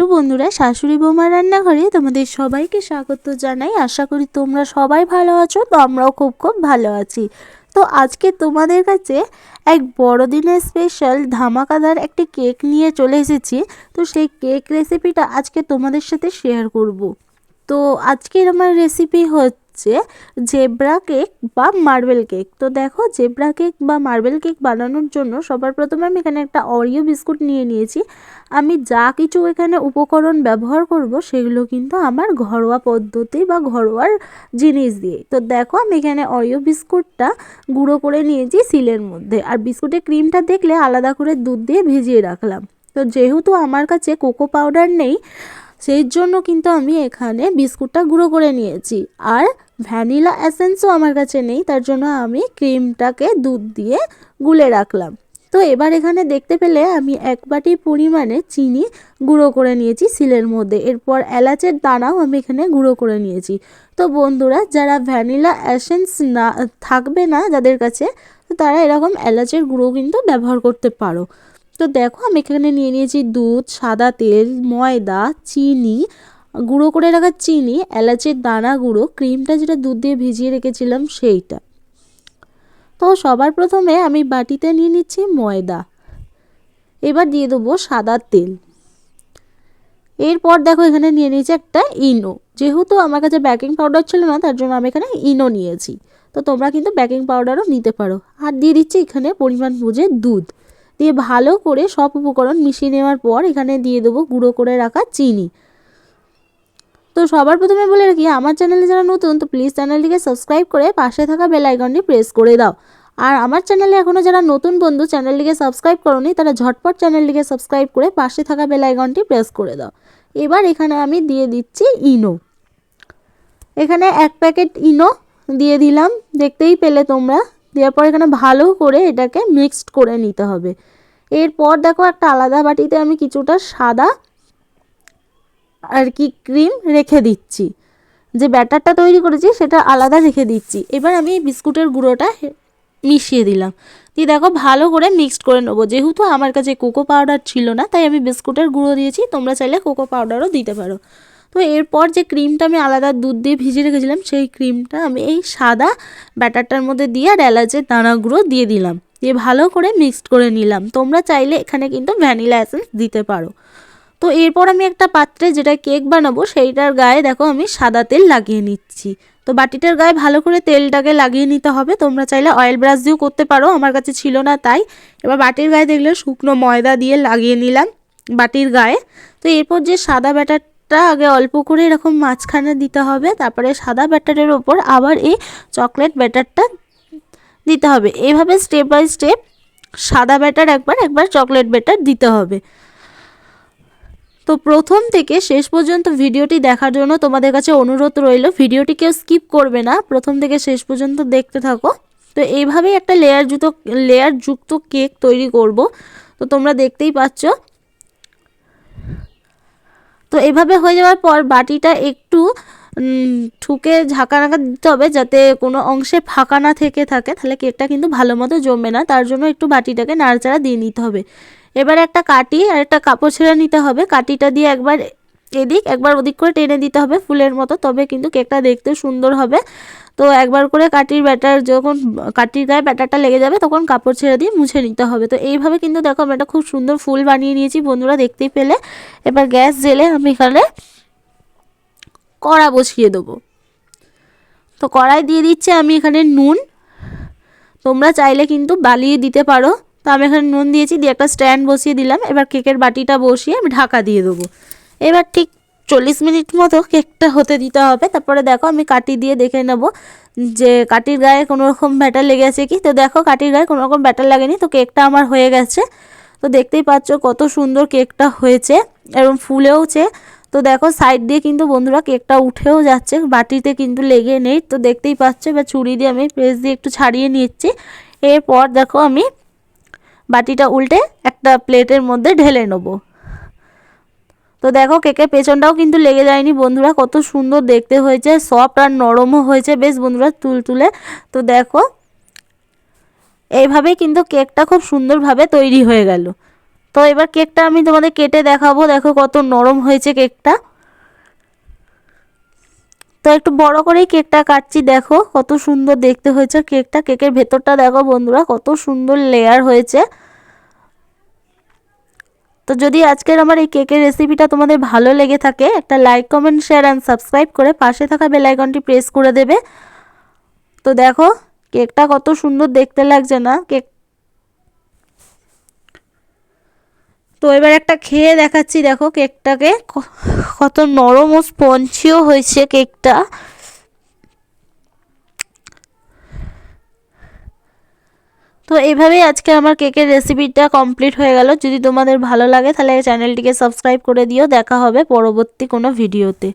Hello বন্ধুরা, শাশুড়ি বৌমার রান্নাঘরে তোমাদের সবাইকে স্বাগত জানাই। আশা করি তোমরা সবাই ভালো আছো। তো আমরাও খুব খুব ভালো আছি। তো আজকে তোমাদের কাছে এক বড়দিনের স্পেশাল ধামাকাদার একটি কেক নিয়ে চলে এসেছি। তো সেই কেক রেসিপিটা আজকে তোমাদের সাথে শেয়ার করব। তো আজকের আমার রেসিপি হচ্ছে জেব্রা কেক বা মার্বেল কেক। তো দেখো, জেব্রা কেক বা মার্বেল কেক বানানোর জন্য সবার প্রথমে আমি এখানে একটা অরিও বিস্কুট নিয়ে নিয়েছি। আমি যা কিছু এখানে উপকরণ ব্যবহার করব সেগুলো কিন্তু আমার ঘরোয়া পদ্ধতি বা ঘরোয়ার জিনিস দিয়ে। তো দেখো, আমি এখানে অরিও বিস্কুটটা গুঁড়ো করে নিয়েছি সিলের মধ্যে, আর বিস্কুটের ক্রিমটা দেখলে আলাদা করে দুধ দিয়ে ভিজিয়ে রাখলাম। তো যেহেতু আমার কাছে কোকো পাউডার নেই, সেই জন্য কিন্তু আমি এখানে বিস্কুটটা গুঁড়ো করে নিয়েছি। আর ভ্যানিলা এসেন্সও আমার কাছে নেই, তার জন্য আমি ক্রিমটাকে দুধ দিয়ে গুলে রাখলাম। তো এবার এখানে দেখতে পেলে আমি 1 বাটি পরিমাণে চিনি গুঁড়ো করে নিয়েছি সিলের মধ্যে। এরপর এলাচের দানাও আমি এখানে গুঁড়ো করে নিয়েছি। তো বন্ধুরা, যারা ভ্যানিলা এসেন্স না থাকবে না যাদের কাছে, তো তারা এরকম এলাচের গুঁড়ো কিন্তু ব্যবহার করতে পারো। তো দেখো, আমি এখানে নিয়ে নিয়েছি দুধ, সাদা তেল, ময়দা, চিনি, গুঁড়ো করে রাখা চিনি, এলাচের দানা গুঁড়ো, ক্রিমটা যেটা দুধ দিয়ে ভিজিয়ে রেখেছিলাম সেইটা। তো সবার প্রথমে আমি বাটিতে নিয়ে নিচ্ছি ময়দা, এবার দিয়ে দেবো সাদা তেল। এরপর দেখো, এখানে নিয়ে নিয়েছি একটা ইনো। যেহেতু আমার কাছে বেকিং পাউডার ছিল না, তার জন্য আমি এখানে ইনো নিয়েছি। তো তোমরা কিন্তু বেকিং পাউডারও নিতে পারো। আর দিয়ে দিচ্ছি এখানে পরিমাণ বুঝে দুধ দিয়ে ভালো করে সব উপকরণ মিশিয়ে নেওয়ার পর এখানে দিয়ে দেবো গুঁড়ো করে রাখা চিনি। তো সবার প্রথমে বলে রাখি, আমার চ্যানেলে যারা নতুন, তো প্লিজ চ্যানেলটিকে সাবস্ক্রাইব করে পাশে থাকা বেল আইকনটি প্রেস করে দাও। আর আমার চ্যানেলে এখনও যারা নতুন বন্ধু চ্যানেলটিকে সাবস্ক্রাইব করোনি, তারা ঝটপট চ্যানেলটিকে সাবস্ক্রাইব করে পাশে থাকা বেল আইকনটি প্রেস করে দাও। এবার এখানে আমি দিয়ে দিচ্ছি ইনো। এখানে 1 প্যাকেট ইনো দিয়ে দিলাম, দেখতেই পেলে তোমরা। দেওয়ার পর এখানে ভালো করে এটাকে মিক্সড করে নিতে হবে। এরপর দেখো, একটা আলাদা বাটিতে আমি কিছুটা সাদা আর কি ক্রিম রেখে দিচ্ছি। যে ব্যাটারটা তৈরি করেছি সেটা আলাদা রেখে দিচ্ছি। এবার আমি বিস্কুটের গুঁড়োটা মিশিয়ে দিলাম, দিয়ে দেখো ভালো করে মিক্সড করে নেবো। যেহেতু আমার কাছে কোকো পাউডার ছিল না, তাই আমি বিস্কুটের গুঁড়ো দিয়েছি। তোমরা চাইলে কোকো পাউডারও দিতে পারো। তো এরপর যে ক্রিমটা আমি আলাদা দুধ দিয়ে ভিজিয়ে রেখেছিলাম, সেই ক্রিমটা আমি এই সাদা ব্যাটারটার মধ্যে দিয়ে আর এলাচের দানাগুলো দিয়ে দিলাম, দিয়ে ভালো করে মিক্সড করে নিলাম। তোমরা চাইলে এখানে কিন্তু ভ্যানিলা এসেন্স দিতে পারো। তো এরপর আমি একটা পাত্রে যেটা কেক বানাবো সেইটার গায়ে দেখো আমি সাদা তেল লাগিয়ে নিচ্ছি। তো বাটিটার গায়ে ভালো করে তেলটাকে লাগিয়ে নিতে হবে। তোমরা চাইলে অয়েল ব্রাশ দিয়েও করতে পারো, আমার কাছে ছিল না তাই। এবার বাটির গায়ে দেখলে শুকনো ময়দা দিয়ে লাগিয়ে নিলাম বাটির গায়ে। তো এরপর যে সাদা ব্যাটারটা আগে অল্প করে এরকম মাঝখানে দিতে হবে, তারপরে সাদা ব্যাটারের ওপর আবার এই চকলেট ব্যাটারটা দিতে হবে। এইভাবে স্টেপ বাই স্টেপ সাদা ব্যাটার একবার চকলেট ব্যাটার দিতে হবে। তো প্রথম থেকে শেষ পর্যন্ত ভিডিওটি দেখার জন্য তোমাদের কাছে অনুরোধ রইল, ভিডিওটি কেউ স্কিপ করবে না, প্রথম থেকে শেষ পর্যন্ত দেখতে থাকো। তো এইভাবেই একটা লেয়ার যুক্ত কেক তৈরি করব। তো তোমরা দেখতেই পাচ্ছ। তো এভাবে হয়ে যাওয়ার পর বাটিটা একটু ঠুকে ঝাঁকা দিতে হবে, যাতে কোনো অংশে ফাঁকা না থেকে থাকে, তাহলে কেকটা কিন্তু ভালো মতো জমবে না। তার জন্য একটু বাটিটাকে নাড়াচাড়া দিয়ে নিতে হবে। এবার একটা কাঠি আর একটা কাপড় ছেড়ে নিতে হবে। কাঠিটা দিয়ে একবার এদিক একবার ওদিক করে টেনে দিতে হবে ফুলের মতো, তবে কিন্তু কেকটা দেখতে সুন্দর হবে। তো একবার করে যখন কাঠির গায়ে ব্যাটারটা লেগে যাবে, তখন কাপড় ছেড়ে দিয়ে মুছে নিতে হবে। তো এইভাবে কিন্তু দেখো আমি একটা খুব সুন্দর ফুল বানিয়ে নিয়েছি বন্ধুরা, দেখতেই পেলে। এবার গ্যাস জেলে আমি এখানে কড়া বসিয়ে দেবো। তো কড়াই দিয়ে দিচ্ছে আমি এখানে নুন। তোমরা চাইলে কিন্তু বালিয়ে দিতে পারো। তো আমি এখানে নুন দিয়েছি, দিয়ে একটা স্ট্যান্ড বসিয়ে দিলাম। এবার কেকের বাটিটা বসিয়ে আমি ঢাকা দিয়ে দেবো। এবার ঠিক 40 মিনিট মতো কেকটা হতে দিতে হবে। তারপরে দেখো আমি কাঠি দিয়ে দেখে নেব যে কাঠির গায়ে কোনো রকম ব্যাটার লেগে আছে কি। তো দেখো কাঠির গায়ে কোনো রকম ব্যাটার লাগেনি। তো কেকটা আমার হয়ে গেছে। তো দেখতেই পাচ্ছ কত সুন্দর কেকটা হয়েছে এবং ফুলেওছে। তো দেখো সাইড দিয়ে কিন্তু বন্ধুরা কেকটা উঠেও যাচ্ছে, বাটিতে কিন্তু লেগে নেই। তো দেখতেই পাচ্ছ। এবার ছুরি দিয়ে আমি প্রেস দিয়ে একটু ছাড়িয়ে নিচ্ছি। এরপর দেখো আমি বাটিটা উল্টে একটা প্লেটের মধ্যে ঢেলে নেব। তো দেখো কেকের পেছনটাও কিন্তু লেগে যায়নি বন্ধুরা, কত সুন্দর দেখতে হয়েছে, সফট আর নরমও হয়েছে বেশ বন্ধুরা, তুলতুলে। তো দেখো এইভাবেই কিন্তু কেকটা খুব সুন্দরভাবে তৈরি হয়ে গেল। তো এবার কেকটা আমি তোমাদের কেটে দেখাবো, দেখো কত নরম হয়েছে কেকটা। তো একটু বড় করেই কেকটা কাটছি, দেখো কত সুন্দর দেখতে হয়েছে কেকটা। কেকের ভেতরটা দেখো বন্ধুরা কত সুন্দর লেয়ার হয়েছে। তো যদি আজকের আমার এই কেকের রেসিপিটা তোমাদের ভালো লেগে থাকে, একটা like comment share and subscribe করে পাশে থাকা বেল আইকনটি প্রেস করে দেবে। তো দেখো কেকটা কত সুন্দর দেখতে লাগছে না কেক। তো এবার একটা খেয়ে দেখাচ্ছি, দেখো কেকটাকে কত নরম ও স্পঞ্জিও হয়েছে কেকটা। তো এইভাবেই আজকে আমার কেকের রেসিপিটা কমপ্লিট হয়ে গেল। যদি তোমাদের ভালো লাগে তাহলে চ্যানেলটিকে সাবস্ক্রাইব করে দিও। দেখা হবে পরবর্তী কোনো ভিডিওতে।